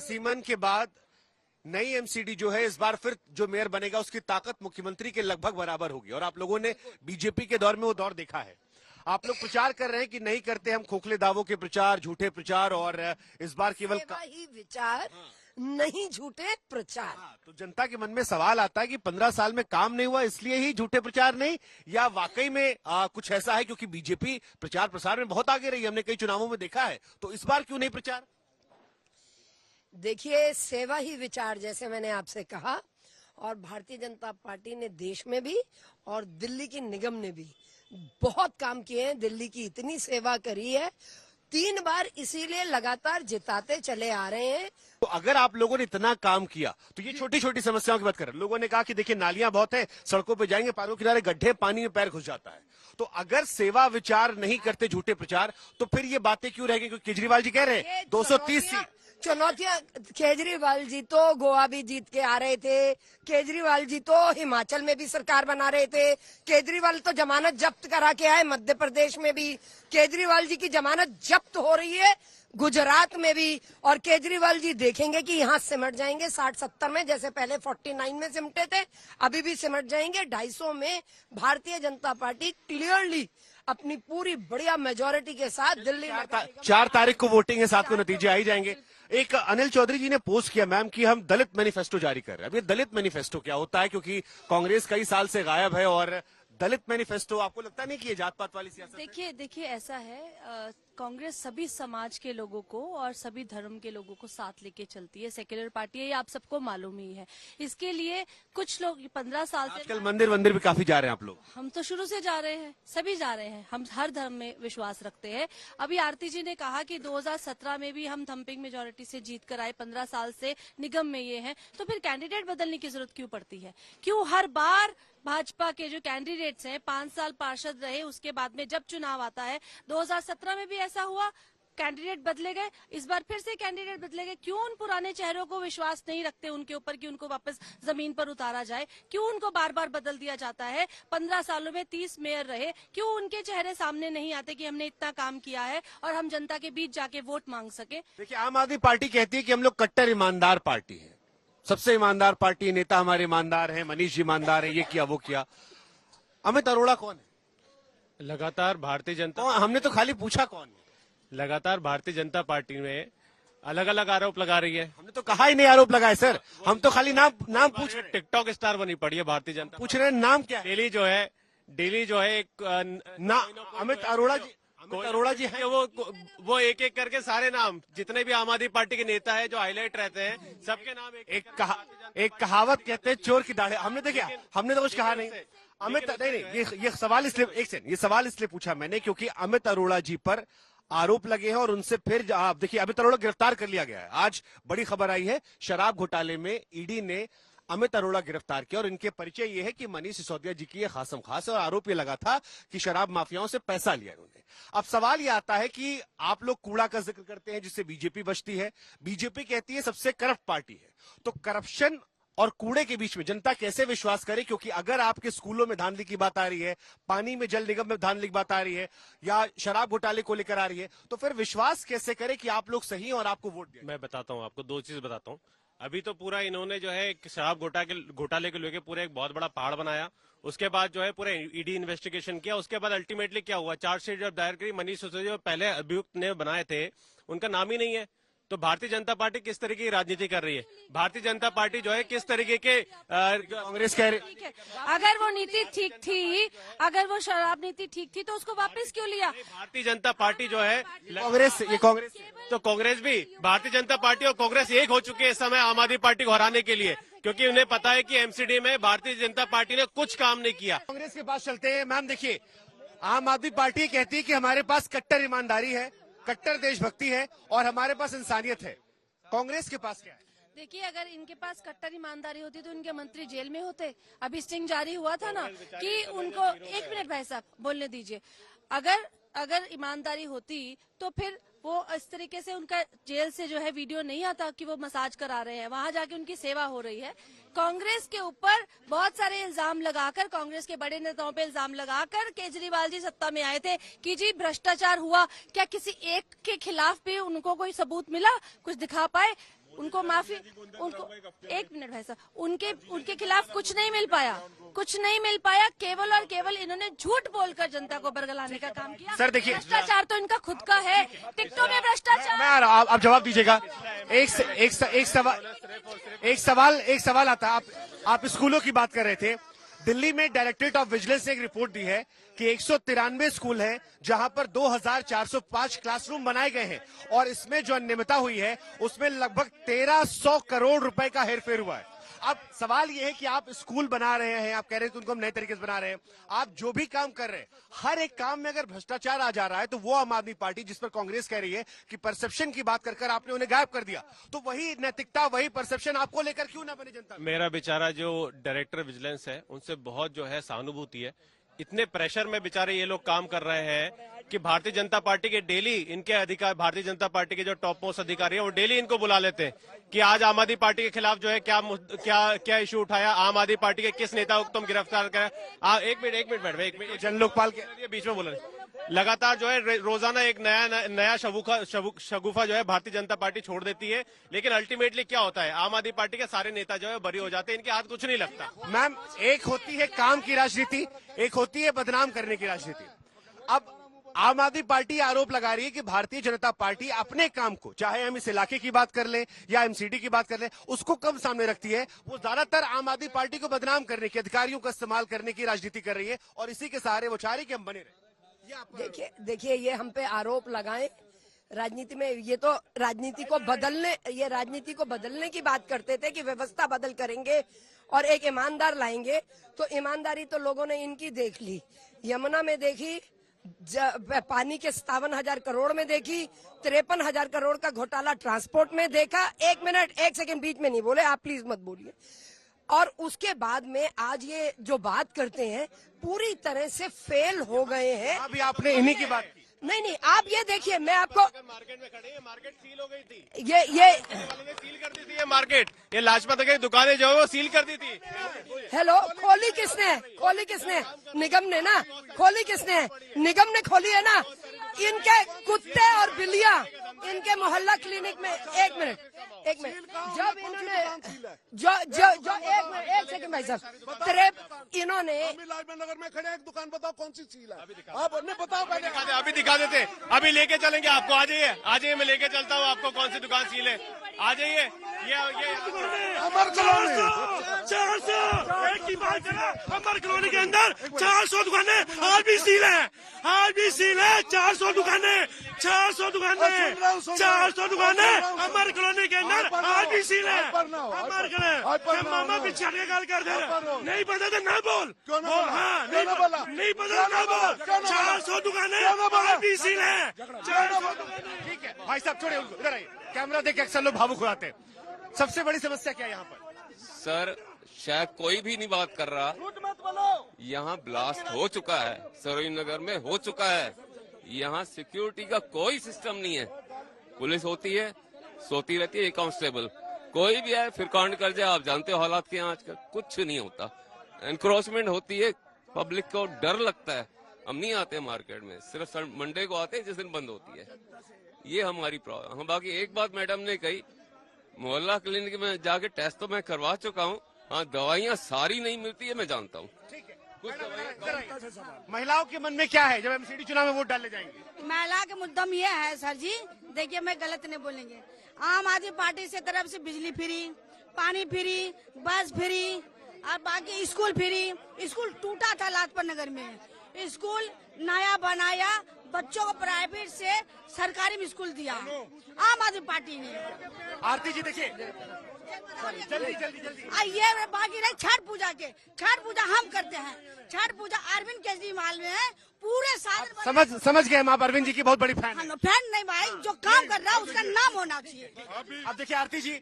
नरसिम्हन के बाद नई एमसीडी जो है इस बार फिर जो मेयर बनेगा उसकी ताकत मुख्यमंत्री के लगभग बराबर होगी। और आप लोगों ने बीजेपी के दौर में वो दौर देखा है। आप लोग प्रचार कर रहे हैं कि नहीं करते हम खोखले दावों के प्रचार, झूठे प्रचार, और इस बार केवल ही विचार, नहीं झूठे प्रचार। तो जनता के मन में सवाल आता है कि 15 साल में काम नहीं हुआ इसलिए ही झूठे प्रचार नहीं, या वाकई में कुछ ऐसा है क्योंकि बीजेपी प्रचार प्रसार में बहुत आगे रही, हमने कई चुनावों में देखा है, तो इस बार क्यों नहीं प्रचार? देखिए, सेवा ही विचार, जैसे मैंने आपसे कहा, और भारतीय जनता पार्टी ने देश में भी और दिल्ली की निगम ने भी बहुत काम किए हैं। दिल्ली की इतनी सेवा करी है, 3 बार इसीलिए लगातार जिताते चले आ रहे हैं। तो अगर आप लोगों ने इतना काम किया तो ये छोटी छोटी समस्याओं की बात करें। लोगों ने कहा कि देखिए नालियां बहुत है, सड़कों पे जाएंगे पारों किनारे गड्ढे, पानी में पैर घुस जाता है। तो अगर सेवा विचार नहीं करते, झूठे प्रचार, तो फिर ये बातें क्यों रहेगी? क्योंकि केजरीवाल जी कह रहे हैं 230 सीट। चुनौतियां, केजरीवाल जी तो गोवा भी जीत के आ रहे थे, केजरीवाल जी तो हिमाचल में भी सरकार बना रहे थे, केजरीवाल तो जमानत जब्त करा के आए मध्य प्रदेश में भी, केजरीवाल जी की जमानत जब्त हो रही है गुजरात में भी, और केजरीवाल जी देखेंगे कि यहाँ सिमट जाएंगे 60-70 में, जैसे पहले 49 में सिमटे थे, अभी भी सिमट जाएंगे 250 में। भारतीय जनता पार्टी क्लियरली अपनी पूरी बढ़िया मेजोरिटी के साथ दिल्ली में 4 तारीख को वोटिंग है, 7 को नतीजे आ ही जाएंगे। एक अनिल चौधरी जी ने पोस्ट किया मैम कि हम दलित मैनिफेस्टो जारी कर रहे हैं। अब ये दलित मैनिफेस्टो क्या होता है? क्योंकि कांग्रेस कई साल से गायब है, और दलित मैनिफेस्टो आपको लगता नहीं कि ये जात पात वाली सियासत है? देखिए ऐसा है, कांग्रेस सभी समाज के लोगों को और सभी धर्म के लोगों को साथ लेके चलती है, सेक्युलर पार्टी है, ये आप सबको मालूम ही है। इसके लिए कुछ लोग 15 साल से आजकल मंदिर भी काफी जा रहे हैं आप लोग। हम तो शुरू से जा रहे हैं, सभी जा रहे हैं, हम हर धर्म में विश्वास रखते हैं। अभी आरती जी ने कहा कि 2017 में भी हम थम्पिंग मेजोरिटी से जीत कर आए, 15 साल से निगम में ये हैं, तो फिर कैंडिडेट बदलने की जरूरत क्यों पड़ती है? क्यों हर बार भाजपा के जो कैंडिडेट्स हैं 5 साल पार्षद रहे, उसके बाद में जब चुनाव आता है, 2017 में भी ऐसा हुआ, कैंडिडेट बदले गए, इस बार फिर से कैंडिडेट बदले गए। क्यों उन पुराने चेहरों को विश्वास नहीं रखते उनके ऊपर कि उनको वापस जमीन पर उतारा जाए? क्यों उनको बार बार बदल दिया जाता है? 15 सालों में 30 मेयर रहे, क्यों उनके चेहरे सामने नहीं आते कि हमने इतना काम किया है और हम जनता के बीच जाके वोट मांग सके? देखिए, आम आदमी पार्टी कहती है कि हम लोग कट्टर ईमानदार पार्टी है, सबसे ईमानदार पार्टी, नेता हमारे ईमानदार हैं, मनीष जी ईमानदार है, ये किया वो किया। अमित अरोड़ा कौन है? लगातार भारतीय जनता, हमने तो खाली पूछा कौन है। लगातार भारतीय जनता पार्टी में अलग अलग आरोप लगा रही है। हमने तो कहा ही नहीं आरोप लगाए सर, हम तो खाली नाम पूछ रहे हैं। टिकटॉक स्टार बनी पड़ी है भारतीय जनता, पूछ रहे हैं नाम क्या है? डेली जो है एक अमित अरोड़ा जी है। वो एक एक करके सारे नाम, जितने भी आम आदमी पार्टी के नेता है जो हाईलाइट रहते हैं, सबके नाम एक कहावत कहते हैं चोर की दाढ़े। हमने तो कुछ कहा नहीं। अमित नहीं, ये सवाल इसलिए पूछा मैंने क्योंकि अमित अरोड़ा जी पर आरोप लगे हैं, और उनसे फिर आप देखिए अमित अरोड़ा गिरफ्तार कर लिया गया है। आज बड़ी खबर आई है, शराब घोटाले में ईडी ने अमित अरोड़ा गिरफ्तार किया, और इनके परिचय ये है कि मनीष सिसोदिया जी की ये खासम खास है, और आरोप ये लगा था कि शराब माफियाओं से पैसा लिया इन्होंने। अब सवाल ये आता है कि आप लोग कूड़ा का जिक्र करते हैं जिससे बीजेपी बचती है, बीजेपी कहती है सबसे करप्ट पार्टी है, तो करप्शन और कूड़े के बीच में जनता कैसे विश्वास करे? क्योंकि अगर आपके स्कूलों में धांधली की बात आ रही है, पानी में जल निगम में धांधली की बात आ रही है, या शराब घोटाले को लेकर आ रही है, तो फिर विश्वास कैसे करे कि आप लोग सही हैं और आपको वोट दिया? मैं बताता हूँ आपको, 2 चीज बताता हूँ। अभी तो पूरा इन्होंने जो है शराब घोटाले को लेकर पूरा एक बहुत बड़ा पहाड़ बनाया, उसके बाद जो है पूरा ईडी इन्वेस्टिगेशन किया, उसके बाद अल्टीमेटली क्या हुआ, चार्जशीट जब दायर करी, मनीष सिसोदिया जो पहले अभियुक्त ने बनाए थे उनका नाम ही नहीं है। तो भारतीय जनता पार्टी किस तरीके की राजनीति कर रही है? भारतीय जनता पार्टी जो है किस तरीके के कांग्रेस कह रही है, अगर वो नीति ठीक थी, अगर वो शराब नीति ठीक थी तो उसको वापस क्यों लिया? भारतीय जनता पार्टी जो है कांग्रेस तो कांग्रेस भी, भारतीय जनता पार्टी और कांग्रेस एक हो चुके हैं इस समय आम आदमी पार्टी को हराने के लिए, क्योंकि उन्हें पता है कि एमसीडी में भारतीय जनता पार्टी ने कुछ काम नहीं किया। कांग्रेस के पास चलते हैं। मैम देखिए, आम आदमी पार्टी कहती है कि हमारे पास कट्टर ईमानदारी है, कट्टर देशभक्ति है, और हमारे पास इंसानियत है। कांग्रेस के पास क्या है? देखिए, अगर इनके पास कट्टर ईमानदारी होती तो इनके मंत्री जेल में होते। अभी स्टिंग जारी हुआ था ना कि उनको, 1 मिनट भाई साहब बोलने दीजिए, अगर ईमानदारी होती तो फिर वो इस तरीके से उनका जेल से जो है वीडियो नहीं आता कि वो मसाज करा रहे हैं, वहां जाके उनकी सेवा हो रही है। कांग्रेस के ऊपर बहुत सारे इल्जाम लगाकर, कांग्रेस के बड़े नेताओं पे इल्जाम लगाकर केजरीवाल जी सत्ता में आए थे कि जी भ्रष्टाचार हुआ। क्या किसी एक के खिलाफ भी उनको कोई सबूत मिला, कुछ दिखा पाए? उनको माफी, उनको 1 मिनट भाई साहब, उनके खिलाफ कुछ नहीं मिल पाया, कुछ नहीं मिल पाया। केवल और केवल इन्होंने झूठ बोलकर जनता को बरगलाने का काम किया। सर देखिए, भ्रष्टाचार तो इनका खुद का है, टिकटों में भ्रष्टाचार। मैं आ रहा हूं, आप जवाब दीजिएगा। एक सवाल आता है। आप स्कूलों की बात कर रहे थे। दिल्ली में डायरेक्टरेट ऑफ विजिलेंस ने एक रिपोर्ट दी है कि 193 स्कूल हैं जहां पर 2405 क्लासरूम बनाए गए हैं और इसमें जो अनियमितता हुई है उसमें लगभग 1300 करोड़ रुपए का हेरफेर हुआ है। अब सवाल यह है कि आप स्कूल बना रहे हैं, आप कह रहे हैं कि उनको हम नए तरीके से बना रहे हैं, आप जो भी काम कर रहे हैं हर एक काम में अगर भ्रष्टाचार आ जा रहा है तो वो आम आदमी पार्टी जिस पर कांग्रेस कह रही है कि परसेप्शन की बात कर आपने उन्हें गायब कर दिया, तो वही नैतिकता वही परसेप्शन आपको लेकर क्यों ना बने जनता? मेरा बेचारा जो डायरेक्टर विजिलेंस है उनसे बहुत जो है सहानुभूति है। इतने प्रेशर में बेचारे ये लोग काम कर रहे हैं कि भारतीय जनता पार्टी के डेली इनके अधिकार, भारतीय जनता पार्टी के जो टॉप मोस्ट अधिकारी हैं वो डेली इनको बुला लेते हैं कि आज आम आदमी पार्टी के खिलाफ जो है क्या इशू उठाया, आम आदमी पार्टी के किस नेता को तुम गिरफ्तार करें। एक मिनट जन लोकपाल के बीच में बोल रहे लगातार जो है रोजाना एक नया शगुफा जो है भारतीय जनता पार्टी छोड़ देती है, लेकिन अल्टीमेटली क्या होता है, आम आदमी पार्टी के सारे नेता जो है बरी हो जाते हैं, इनके हाथ कुछ नहीं लगता। मैम, एक होती है काम की राजनीति, एक होती है बदनाम करने की राजनीति। अब आम आदमी पार्टी आरोप लगा रही है कि भारतीय जनता पार्टी अपने काम को, चाहे हम इस इलाके की बात कर लें या एमसीडी की बात कर लें, उसको कम सामने रखती है। वो ज्यादातर आम आदमी पार्टी को बदनाम करने की, अधिकारियों का इस्तेमाल करने की राजनीति कर रही है और इसी के सहारे वो चाह रही कि हम बने रहे। देखिए ये हम पे आरोप लगाएं राजनीति में, ये तो राजनीति को बदलने की बात करते थे कि व्यवस्था बदल करेंगे और एक ईमानदार लाएंगे। तो ईमानदारी तो लोगों ने इनकी देख ली, यमुना में देखी, पानी के 57,000 करोड़ में देखी, 53,000 करोड़ का घोटाला ट्रांसपोर्ट में देखा। 1 सेकंड बीच में नहीं बोले आप, प्लीज मत बोलिए। और उसके बाद में आज ये जो बात करते हैं पूरी तरह से फेल हो गए हैं। अभी आपने इन्हीं की बात की। नहीं, आप ये देखिए, मैं आपको मार्केट में खड़े हैं, मार्केट सील हो गई थी, ये सील कर दी थी ये मार्केट, ये लाजपत नगर की दुकानें जो है वो सील कर दी थी। हेलो, खोली किसने? निगम ने ना खोली, किसने? निगम ने खोली है ना। इनके कुत्ते और बिल्लियां इनके मोहल्ला क्लिनिक में। एक मिनट जब इन्होंने एक सेकंड भाई साहब, इन्होंने लाजपत नगर में खड़े एक दुकान बताओ कौन सी सील है, आप बताओ पहले। अभी दिखा देते, अभी लेके चलेंगे आपको। आ जाइए मैं लेके चलता हूँ आपको कौन सी दुकान सील है। आ जाइए। ये अमर कॉलोनी 400 एक की बात है। अमर कॉलोनी के अंदर 400 दुकानें आज भी सील है, 400 दुकानें 400 दुकानें अमर कॉलोनी के अंदर आज भी सील है। अमर कॉलोनी मामा पीछे के गाल कर दे, नहीं पता तो ना बोल, हाँ नहीं पता ना बोल। 400 दुकानें आज भी सील है, 400 दुकानें। ठीक है भाई साहब, छोड़िए उनको, इधर आइए। कैमरा देख के अक्सर लोग भावुक हो जाते हैं। सबसे बड़ी समस्या क्या है यहाँ पर? सर शायद कोई भी नहीं बात कर रहा। यहाँ ब्लास्ट हो चुका है, सरोज नगर में हो चुका है। यहाँ सिक्योरिटी का कोई सिस्टम नहीं है। पुलिस होती है, सोती रहती है, कांस्टेबल कोई भी है फिर कांड कर जाए। आप जानते हो हालात के यहाँ आजकल कुछ नहीं होता। एनक्रोचमेंट होती है, पब्लिक को डर लगता है। हम नहीं आते मार्केट में, सिर्फ मंडे को आते हैं जिस दिन बंद होती है। ये हमारी प्रॉब्लम। हम बाकी एक बात मैडम ने कही, मोहल्ला क्लिनिक में जाके टेस्ट तो मैं करवा चुका हूँ। हाँ, दवाइयाँ सारी नहीं मिलती है, मैं जानता हूँ। महिलाओं के मन में क्या है जब एमसीडी चुनाव में वोट डालने जाएंगे? महिला के मुद्दा में ये है सर जी, देखिए मैं गलत नहीं बोलेंगे। आम आदमी पार्टी से तरफ से बिजली फ्री, पानी फ्री, बस फ्री और बाकी स्कूल फ्री। स्कूल टूटा था लाजपत नगर में, स्कूल नया बनाया, बच्चों को प्राइवेट से सरकारी में स्कूल दिया आम आदमी पार्टी ने। आरती जी देखिए, जल्दी। ये बाकी रहे छठ पूजा के, छठ पूजा हम करते हैं। छठ पूजा अरविंद केजरीवाल में है, पूरे साल समझ गए हम। आप अरविंद जी की बहुत बड़ी फैन है। फैन नहीं भाई, जो काम कर रहा है उसका नाम होना चाहिए। अब देखिए आरती जी,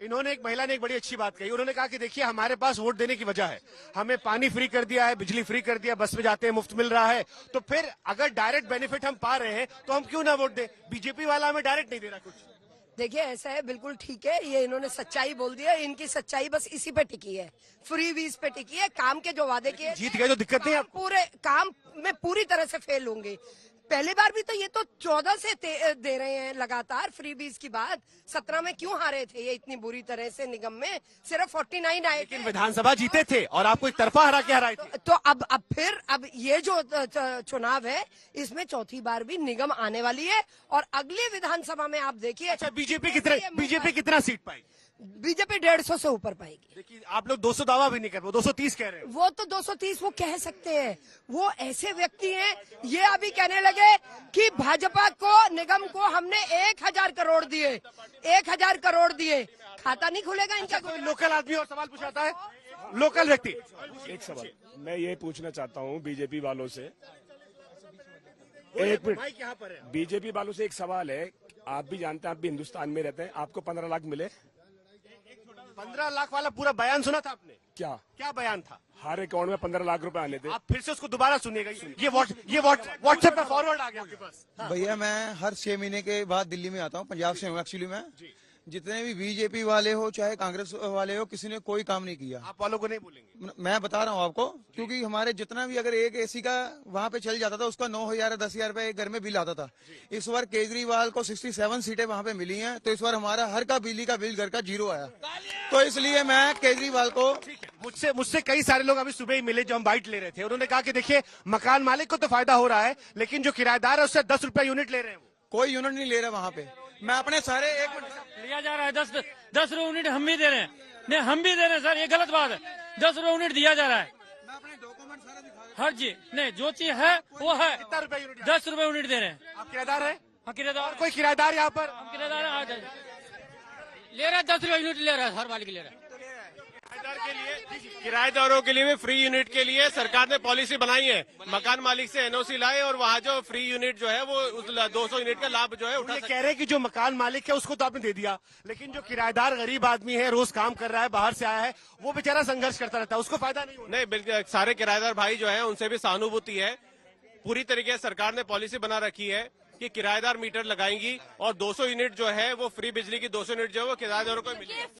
इन्होंने एक महिला ने एक बड़ी अच्छी बात कही। उन्होंने कहा कि देखिए हमारे पास वोट देने की वजह है, हमें पानी फ्री कर दिया है, बिजली फ्री कर दिया, बस में जाते हैं मुफ्त मिल रहा है, तो फिर अगर डायरेक्ट बेनिफिट हम पा रहे हैं तो हम क्यों ना वोट दें? बीजेपी वाला हमें डायरेक्ट नहीं दे रहा कुछ। देखिए ऐसा है, बिल्कुल ठीक है, ये इन्होंने सच्चाई बोल दी है। इनकी सच्चाई बस इसी पे टिकी है, फ्री वीज पे टिकी है। काम के जो वादे किए, जीत गए तो दिक्कत नहीं है। पूरे काम में पूरी तरह से फेल होंगे। पहली बार भी तो ये तो 14 से दे रहे हैं लगातार फ्रीबीज की बात। 17 में क्यों हारे थे ये इतनी बुरी तरह से निगम में? सिर्फ 49 आए थे। लेकिन विधानसभा जीते थे और आपको एक तरफा हरा के हराए थे। तो अब ये जो चुनाव है इसमें चौथी बार भी निगम आने वाली है और अगली विधानसभा में आप देखिए। अच्छा, बीजेपी कितना सीट पाएगी? बीजेपी 150 से ऊपर पाएगी। देखिए, आप लोग 200 दावा भी नहीं कर रहे, 230 कह रहे हैं। वो तो 230 वो कह सकते हैं, वो ऐसे व्यक्ति हैं। ये अभी कहने लगे कि भाजपा को, निगम को हमने 1000 करोड़ दिए, 1000 करोड़ दिए, खाता नहीं खुलेगा इनका। कोई लोकल आदमी और सवाल पूछाता है, लोकल व्यक्ति। एक सवाल मैं ये पूछना चाहता हूँ बीजेपी वालों से, एक मिनट, यहाँ पर है। बीजेपी वालों से एक सवाल है। आप भी जानते हैं, आप भी हिंदुस्तान में रहते हैं, आपको 15 लाख मिले? 15 लाख वाला पूरा बयान सुना था आपने? क्या बयान था? हर अकाउंट में 15 लाख रुपए आने थे। आप फिर से उसको दोबारा सुनिएगा। ये व्हाट्सएप पे फॉरवर्ड आ गया आपके पास। भैया मैं हर 6 महीने के बाद दिल्ली में आता हूँ, पंजाब से हूँ एक्चुअली मैं। जितने भी बीजेपी वाले हो चाहे कांग्रेस वाले हो, किसी ने कोई काम नहीं किया। आप वालों को नहीं बोलेंगे? मैं बता रहा हूँ आपको, क्योंकि हमारे जितना भी अगर एक एसी का वहाँ पे चल जाता था उसका 9,000 10,000 रुपए एक घर में बिल आता था। इस बार केजरीवाल को 67 सीटें वहाँ पे मिली हैं, तो इस बार हमारा हर का बिजली का बिल घर का 0 आया। तो इसलिए मैं केजरीवाल को, मुझसे कई सारे लोग अभी सुबह ही मिले जो हम बाइट ले रहे थे, उन्होंने कहा कि देखिए मकान मालिक को तो फायदा हो रहा है, लेकिन जो किराएदार है उससे 10 रुपए यूनिट ले रहे हैं। कोई यूनिट नहीं ले रहा वहाँ पे। मैं अपने सारे लिया जा रहा है 10 रुपए यूनिट हम भी दे रहे हैं। नहीं, हम भी दे रहे हैं सर, ये गलत बात है। 10 रुपए यूनिट दिया जा रहा है। मैं अपने डॉक्यूमेंट सारा दिखा, हर चीज नहीं, जो चीज है वो है। कितना रुपए यूनिट? 10 रुपए यूनिट दे रहे हैं। आप किराएदार है? हाँ, किराएदार। कोई किराएदार यहाँ पर? हम किराएदार आ जाए ले रहा है, 10 रुपए यूनिट ले रहा है, हर वाले के ले रहा है। किराएदारों के लिए भी फ्री यूनिट के लिए सरकार ने पॉलिसी बनाई है। मकान मालिक से एनओसी लाए और वहाँ जो फ्री यूनिट जो है वो उस 200 यूनिट का लाभ जो है उठा ये कह रहे हैं कि जो मकान मालिक है उसको तो आपने दे दिया, लेकिन जो किराएदार गरीब आदमी है, रोज काम कर रहा है, बाहर से आया है, वो बेचारा संघर्ष करता रहता है, उसको फायदा नहीं होता। नहीं, बिल्कुल सारे किराएदार भाई जो है उनसे भी सहानुभूति है। पूरी तरीके से सरकार ने पॉलिसी बना रखी है कि किराएदार मीटर लगाएंगी और 200 यूनिट जो है वो फ्री बिजली की 200 यूनिट जो है वो किराएदारों को मिलेगी।